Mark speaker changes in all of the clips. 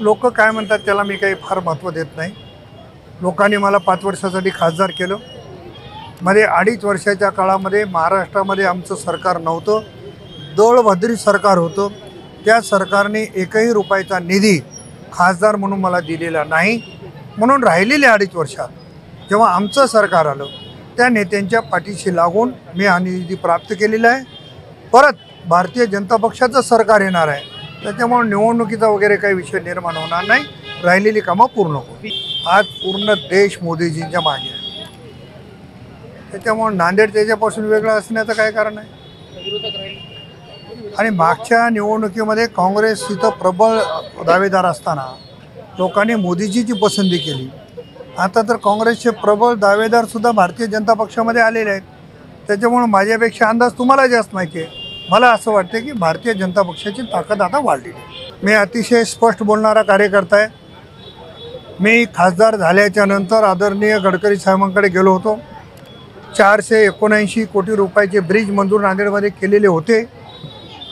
Speaker 1: लोक काय म्हणतात त्याला मी काही फार महत्त्व देत नाही। लोकांनी मला 5 वर्षासाठी खासदार केलं। मध्ये 2.5 वर्षाच्या काळामध्ये महाराष्ट्रामध्ये आमचं सरकार नव्हतं, दळभद्री सरकार होतं। त्या सरकारने एकही रुपयाचा निधी खासदार म्हणून मला दिलेला नाही। म्हणून राहिलेले 2.5 वर्षात जेव्हा आमचं सरकार आलं त्या नेत्यांच्या पाठीशी लागून मी हा निधी प्राप्त केलेला आहे। परत भारतीय जनता पक्षाचं सरकार येणार आहे, त्याच्यामुळे निवडणुकीचा वगैरे काही विषय निर्माण होणार नाही। राहिलेली कामं पूर्ण होतील। आज पूर्ण देश मोदीजींच्या मागे आहे, त्याच्यामुळे नांदेड त्याच्यापासून वेगळं असण्याचं काय कारण आहे? आणि मागच्या निवडणुकीमध्ये काँग्रेस इथं प्रबळ दावेदार असताना लोकांनी मोदीजीची पसंती केली। आता तर काँग्रेसचे प्रबळ दावेदारसुद्धा भारतीय जनता पक्षामध्ये आलेले आहेत, त्याच्यामुळे माझ्यापेक्षा अंदाज तुम्हाला जास्त माहिती आहे। मला असं वाटतं की भारतीय जनता पक्षाची ताकद आता वाढलेली आहे। मी अतिशय स्पष्ट बोलणारा कार्यकर्ता आहे। मी खासदार झाल्याच्या नंतर आदरणीय गडकरी साहेबांकडे गेलो होतो। 479 कोटी रुपयाचे ब्रिज मंजूर नांदेडमध्ये केलेले होते,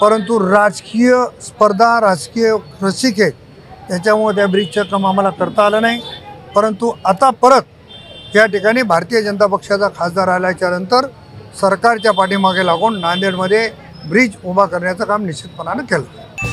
Speaker 1: परंतु राजकीय स्पर्धा, राजकीय रसिक आहेत, त्याच्यामुळे त्या ब्रिजचं काम आम्हाला करता आलं नाही। परंतु आता परत या ठिकाणी भारतीय जनता पक्षाचा खासदार आल्याच्या नंतर सरकारच्या पाठीमागे लागून नांदेडमध्ये ब्रिज उभा करण्याचं काम निश्चितपणाने केलं।